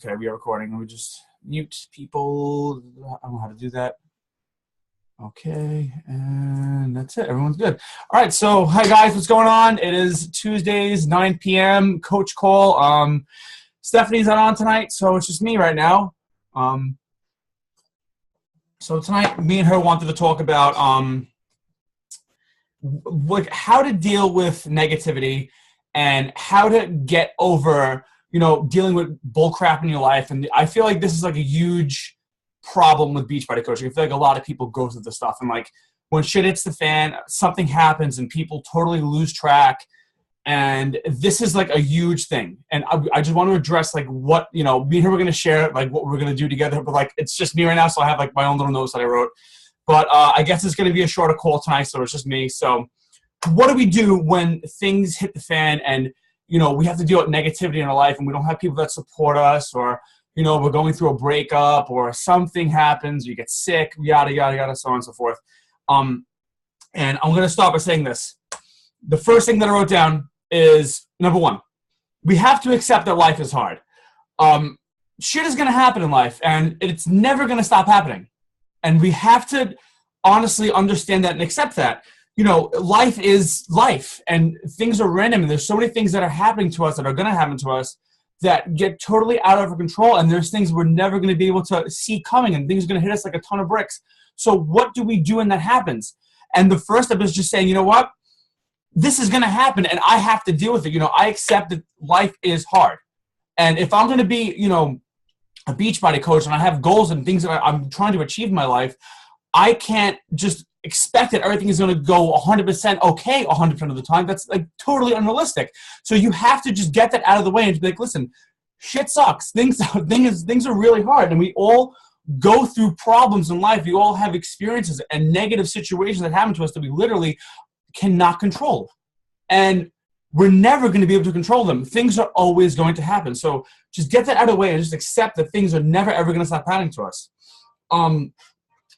Okay, we are recording. Let me just mute people. I don't know how to do that. Okay, and that's it. Everyone's good. All right, so hi guys, what's going on? It is Tuesdays, 9 p.m. Coach call. Stephanie's not on tonight, so it's just me right now. So tonight, me and her wanted to talk about how to deal with negativity and how to get over, dealing with bull crap in your life. And I feel like this is like a huge problem with Beachbody coaching. I feel like a lot of people go through this stuff, and like when shit hits the fan, something happens and people totally lose track. And this is like a huge thing. And I just want to address like what, me and her, we're going to share like what we're going to do together, but like, it's just me right now. So I have like my own little notes that I wrote, but I guess it's going to be a shorter call tonight. So it's just me. So what do we do when things hit the fan and, we have to deal with negativity in our life and we don't have people that support us, or, we're going through a breakup or something happens, you get sick, yada, yada, yada, so on and so forth. And I'm going to start by saying this. The first thing that I wrote down is, number one, we have to accept that life is hard. Shit is going to happen in life, and it's never going to stop happening. And we have to honestly understand that and accept that. Life is life, and things are random, and there's so many things that are happening to us that are going to happen to us that get totally out of our control, and there's things we're never going to be able to see coming, and things are going to hit us like a ton of bricks. So what do we do when that happens? And the first step is just saying, you know what? This is going to happen, and I have to deal with it. I accept that life is hard. And if I'm going to be, a Beachbody coach and I have goals and things that I'm trying to achieve in my life, I can't just expect that everything is going to go 100% okay 100% of the time. That's like totally unrealistic. So you have to just get that out of the way and be like, listen, shit sucks. Things are really hard, and we all go through problems in life. We all have experiences and negative situations that happen to us that we literally cannot control. And we're never going to be able to control them. Things are always going to happen. So just get that out of the way and just accept that things are never, ever going to stop happening to us.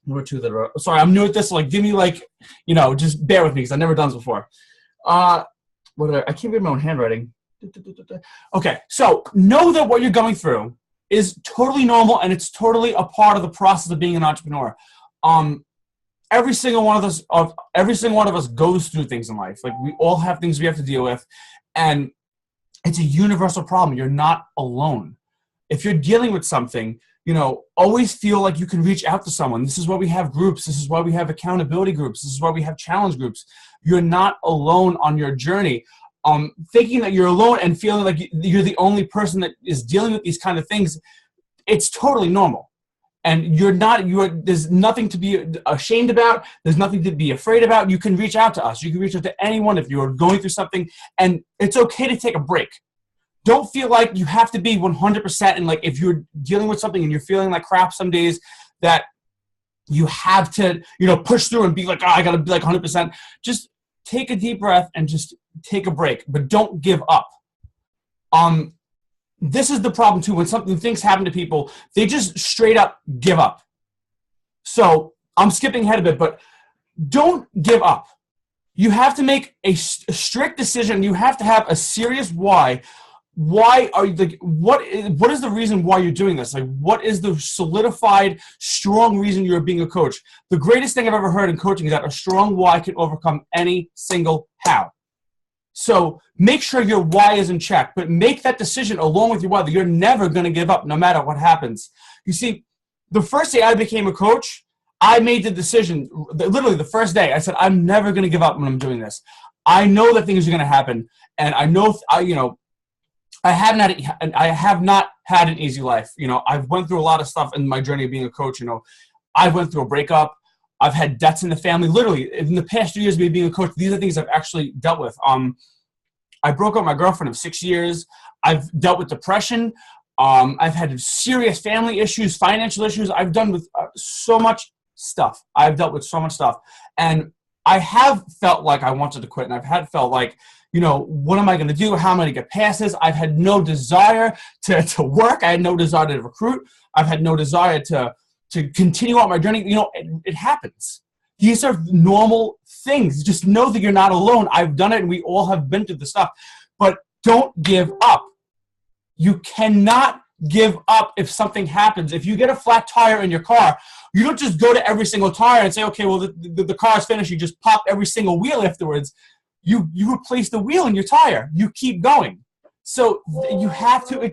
Number two that are, sorry, I'm new at this. So like, give me like, just bear with me because I've never done this before. I can't read my own handwriting. Okay. So know that what you're going through is totally normal, and it's totally a part of the process of being an entrepreneur. Every single one of us goes through things in life. Like, we all have things we have to deal with, and it's a universal problem. You're not alone. If you're dealing with something, always feel like you can reach out to someone. This is why we have groups. This is why we have accountability groups. This is why we have challenge groups. You're not alone on your journey. Thinking that you're alone and feeling like you're the only person that is dealing with these kind of things, it's totally normal. And there's nothing to be ashamed about. There's nothing to be afraid about. You can reach out to us. You can reach out to anyone if you're going through something, and it's okay to take a break. Don't feel like you have to be 100%. And like, if you're dealing with something and you're feeling like crap some days, that you have to, push through and be like, I got to be like 100%. Just take a deep breath and just take a break, but don't give up. This is the problem too. When things happen to people, they just straight up give up. So I'm skipping ahead a bit, but don't give up. You have to make a strict decision. You have to have a serious why. Why are you like, what is the reason why you're doing this? Like, what is the solidified, strong reason you're being a coach? The greatest thing I've ever heard in coaching is that a strong why can overcome any single how. So make sure your why is in check, but make that decision along with your why that you're never going to give up no matter what happens. You see, the first day I became a coach, I made the decision, literally the first day, I said, I'm never going to give up when I'm doing this. I know that things are going to happen, and I know, I have not had an easy life. I've went through a lot of stuff in my journey of being a coach. I went through a breakup. I've had debts in the family. Literally, in the past 2 years of me being a coach, these are things I've actually dealt with. I broke up with my girlfriend of 6 years. I've dealt with depression. I've had serious family issues, financial issues. I've done with so much stuff. I've dealt with so much stuff. And I have felt like I wanted to quit, and I've felt like, what am I going to do? How am I going to get past this? I've had no desire to work. I had no desire to recruit. I've had no desire to continue on my journey. It happens. These are normal things. Just know that you're not alone. I've done it, and we all have been through the stuff. But don't give up. You cannot give up if something happens. If you get a flat tire in your car, you don't just go to every single tire and say, okay, well, the car's finished. You just pop every single wheel afterwards. You replace the wheel in your tire. You keep going. So you have to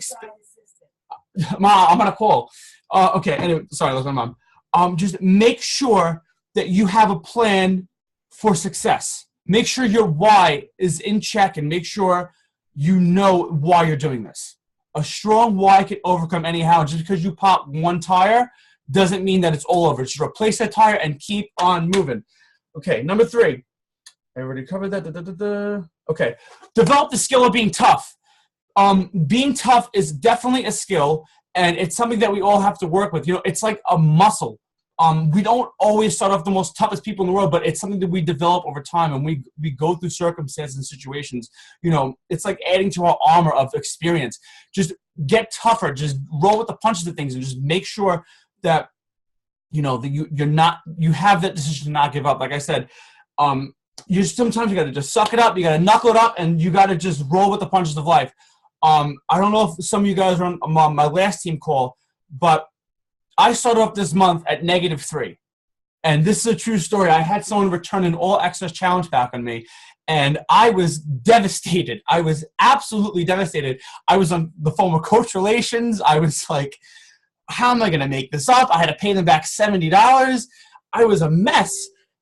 Mom, I'm on a call. Okay, anyway, sorry, that was my mom. Just make sure that you have a plan for success. Make sure your why is in check and make sure you know why you're doing this. A strong why can overcome anyhow. Just because you pop one tire doesn't mean that it's all over. Just replace that tire and keep on moving. Okay, number 3. I already covered that. Okay, develop the skill of being tough. Being tough is definitely a skill, and it's something that we all have to work with. You know, it's like a muscle. We don't always start off the most toughest people in the world, but it's something that we develop over time, and we go through circumstances and situations. You know, it's like adding to our armor of experience. Just get tougher. Just roll with the punches of things, and just make sure that you know that you have that decision to not give up. Like I said, sometimes you got to just suck it up. You got to knuckle it up, and you got to just roll with the punches of life. I don't know if some of you guys are on my last team call, but I started off this month at -3. And this is a true story. I had someone return an All Access Challenge pack on me, and I was devastated. I was absolutely devastated. I was on the phone with Coach Relations. I was like, how am I going to make this up? I had to pay them back $70. I was a mess.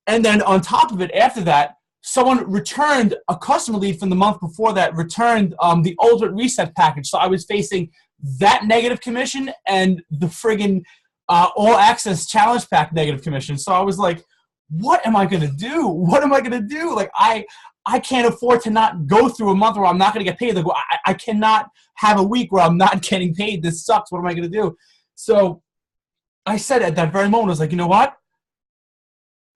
And then on top of it, after that, someone returned a customer lead from the month before that, returned the Ultimate Reset package. So I was facing that negative commission and the friggin' All Access Challenge pack negative commission. So I was like, what am I going to do? What am I going to do? Like, I can't afford to not go through a month where I'm not going to get paid. Like, I cannot have a week where I'm not getting paid. This sucks. What am I going to do? So I said at that very moment, I was like, you know what?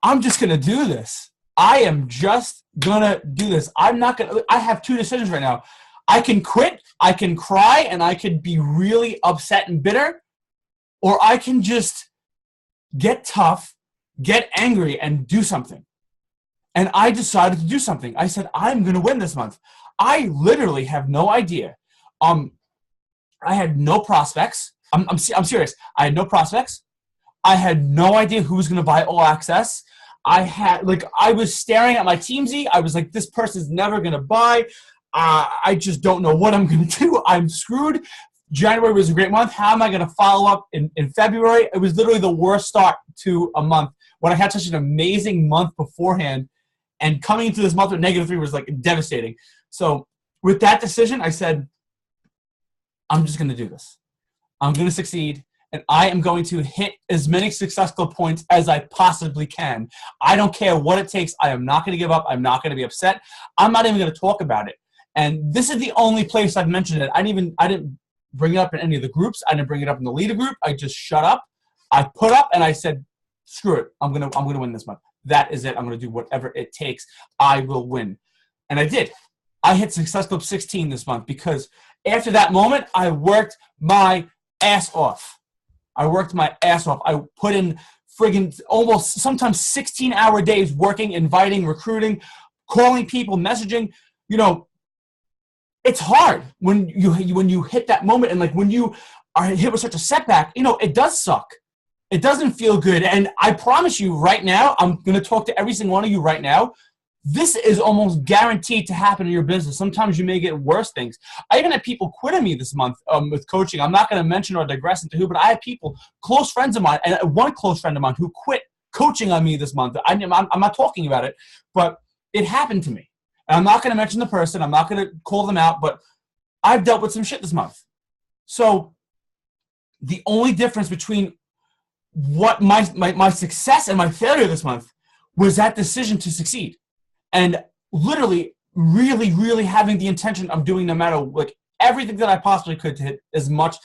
I'm just going to do this. I am just going to do this. I have 2 decisions right now. I can quit, I can cry, and I could be really upset and bitter, or I can just get tough, get angry, and do something. And I decided to do something. I said, I'm going to win this month. I literally have no idea. I had no prospects. I'm serious. I had no prospects. I had no idea who was going to buy All Access. I was staring at my Teamsy. I was like, this person's never going to buy. I just don't know what I'm going to do. I'm screwed. January was a great month. How am I going to follow up in February? It was literally the worst start to a month when I had such an amazing month beforehand. And coming into this month with -3 was like devastating. So with that decision, I said, I'm just going to do this. I'm going to succeed. And I am going to hit as many successful points as I possibly can. I don't care what it takes. I am not going to give up. I'm not going to be upset. I'm not even going to talk about it. And this is the only place I've mentioned it. I didn't bring it up in any of the groups. I didn't bring it up in the leader group. I just shut up. I put up and I said, screw it. I'm gonna win this month. That is it. I'm going to do whatever it takes. I will win. And I did. I hit Success Club 16 this month because after that moment, I worked my ass off. I put in friggin' almost sometimes 16-hour days working, inviting, recruiting, calling people, messaging. You know, it's hard when you hit that moment, and like when you are hit with such a setback, you know, it does suck. It doesn't feel good. And I promise you right now, I'm going to talk to every single one of you right now. This is almost guaranteed to happen in your business. Sometimes you may get worse things. I even had people quit on me this month with coaching. I'm not going to mention or digress into who, but I had people, close friends of mine, and one close friend of mine who quit coaching on me this month. I'm not talking about it, but it happened to me. And I'm not going to mention the person. I'm not going to call them out, but I've dealt with some shit this month. So the only difference between what my success and my failure this month was that decision to succeed. And literally, really, really having the intention of doing no matter, like, everything that I possibly could to hit as much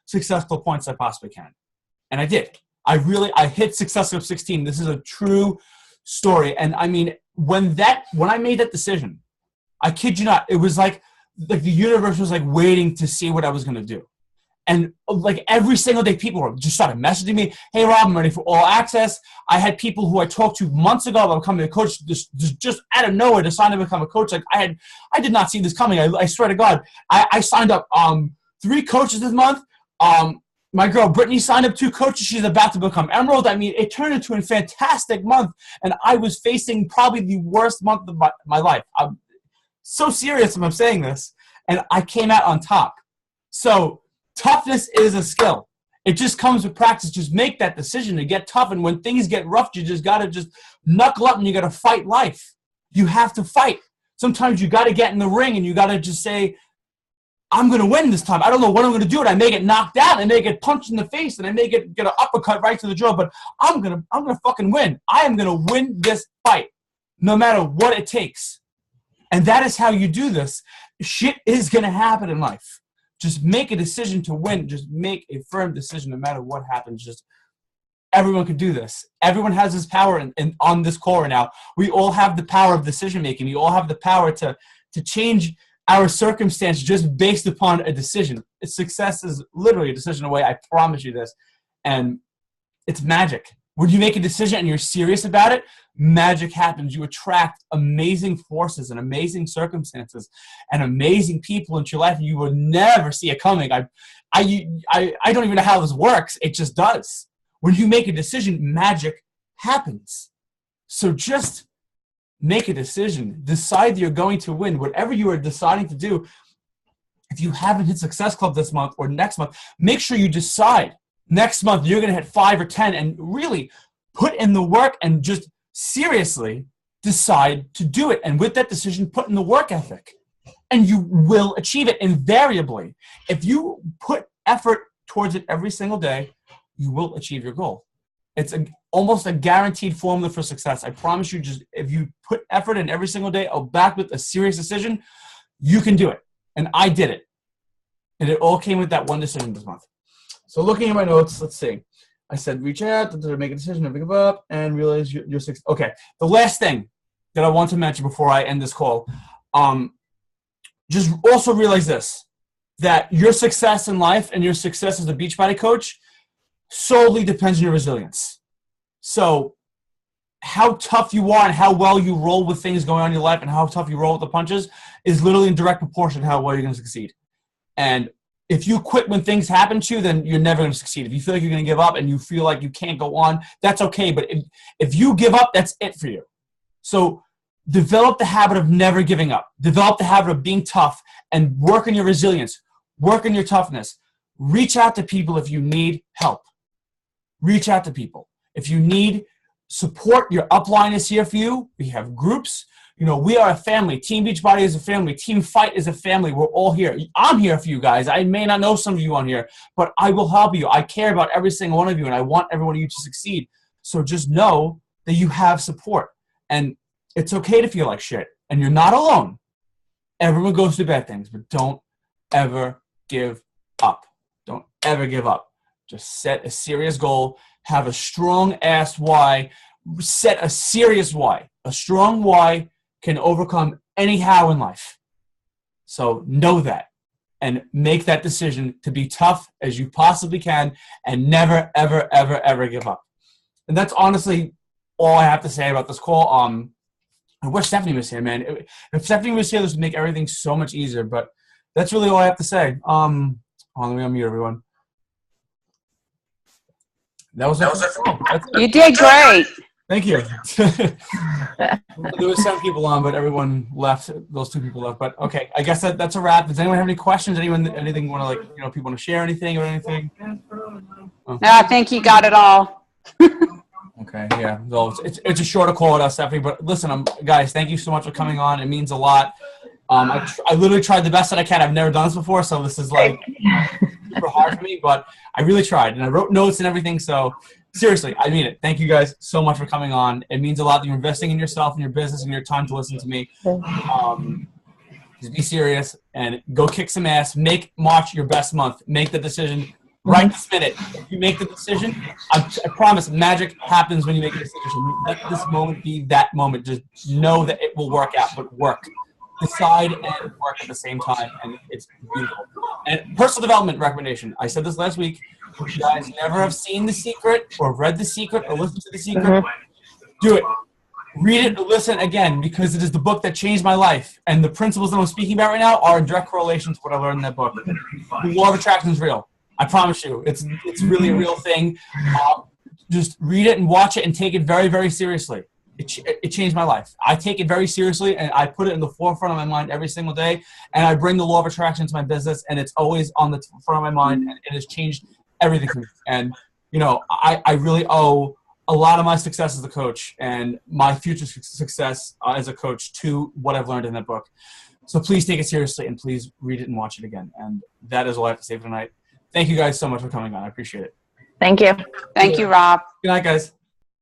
successful points as I possibly can. And I did. I hit Success Club 16. This is a true story. And I mean, when I made that decision, I kid you not, it was like the universe was like waiting to see what I was going to do. And like every single day, people just started messaging me, hey, Rob, I'm ready for All Access. I had people who I talked to months ago about becoming a coach just out of nowhere decide to become a coach. Like I did not see this coming. I swear to God, I signed up 3 coaches this month. My girl Brittany signed up 2 coaches. She's about to become Emerald. I mean, it turned into a fantastic month, and I was facing probably the worst month of my life. I'm so serious when I'm saying this, and I came out on top. So toughness is a skill. It just comes with practice. Just make that decision to get tough, and when things get rough, you just got to just knuckle up, and you got to fight life. You have to fight. Sometimes you got to get in the ring, and you got to just say, I'm going to win this time. I don't know what I'm going to do. And I may get knocked out. I may get punched in the face. And I may get an uppercut right to the jaw. But I'm going to fucking win. I am going to win this fight no matter what it takes. And that is how you do this. Shit is going to happen in life. Just make a decision to win. Just make a firm decision no matter what happens. Just everyone can do this. Everyone has this power on this call right now. We all have the power of decision making. We all have the power to change our circumstance just based upon a decision. Success is literally a decision away. I promise you this. And it's magic. When you make a decision and you're serious about it, magic happens. You attract amazing forces and amazing circumstances and amazing people into your life. You will never see it coming. I don't even know how this works. It just does. When you make a decision, magic happens. So just make a decision. Decide you're going to win. Whatever you are deciding to do, if you haven't hit Success Club this month or next month, make sure you decide next month you're going to hit 5 or 10 and really put in the work and just seriously decide to do it. And with that decision, put in the work ethic. And you will achieve it invariably. If you put effort towards it every single day, you will achieve your goal. It's almost a guaranteed formula for success. I promise you, just if you put effort in every single day, back with a serious decision, you can do it. And I did it. And it all came with that one decision this month. So looking at my notes, let's see. I said, reach out, to make a decision, never give up, and realize you're success. Okay, the last thing that I want to mention before I end this call, just also realize this, that your success in life and your success as a Beachbody coach solely depends on your resilience. So how tough you are and how well you roll with things going on in your life and how tough you roll with the punches is literally in direct proportion to how well you're going to succeed. And if you quit when things happen to you, then you're never going to succeed. If you feel like you're going to give up and you feel like you can't go on, that's okay. But if you give up, that's it for you. So develop the habit of never giving up. Develop the habit of being tough and work on your resilience. Work on your toughness. Reach out to people if you need help. Reach out to people. If you need support, your upline is here for you. We have groups. You know, we are a family. Team Beachbody is a family. Team Fight is a family. We're all here. I'm here for you guys. I may not know some of you on here, but I will help you. I care about every single one of you, and I want every one of you to succeed. So just know that you have support. And it's okay to feel like shit. And you're not alone. Everyone goes through bad things, but don't ever give up. Don't ever give up. Just set a serious goal. Have a strong-ass why. Set a serious why. A strong why can overcome any how in life. So know that. And make that decision to be tough as you possibly can and never, ever, ever, ever give up. And that's honestly all I have to say about this call. I wish Stephanie was here, man. If Stephanie was here, this would make everything so much easier. But that's really all I have to say. Let me unmute everyone. That was it. You did great. Thank you. There was some people on, but everyone left. Those 2 people left. But okay, I guess that's a wrap. Does anyone have any questions? Anything want to people want to share anything or anything? Oh. No, I think you got it all. Okay, yeah. So it's a shorter call with us, Stephanie. But listen, guys, thank you so much for coming on. It means a lot. I literally tried the best that I can. I've never done this before, so this is like super hard for me, but I really tried, and I wrote notes and everything. So seriously, I mean it. Thank you guys so much for coming on. It means a lot that you're investing in yourself and your business and your time to listen to me. Just be serious and go kick some ass. Make March your best month. Make the decision right this minute. If you make the decision, I promise magic happens when you make a decision. Let this moment be that moment. Just know that it will work out, but work. Decide and work at the same time, and it's beautiful. And personal development recommendation. I said this last week. If you guys never have seen The Secret or read The Secret or listened to The Secret, do it. Read it or listen again, because it is the book that changed my life. And the principles that I'm speaking about right now are in direct correlation to what I learned in that book. The law of attraction is real. I promise you, it's really a real thing. Just read it and watch it and take it very, very seriously. It changed my life. I take it very seriously, and I put it in the forefront of my mind every single day, and I bring the law of attraction to my business, and it's always on the front of my mind, and it has changed everything for me. And, you know, I really owe a lot of my success as a coach and my future success as a coach to what I've learned in that book. So please take it seriously, and please read it and watch it again. And that is all I have to say for tonight. Thank you guys so much for coming on. I appreciate it. Thank you. Thank you, Rob. Good night, guys.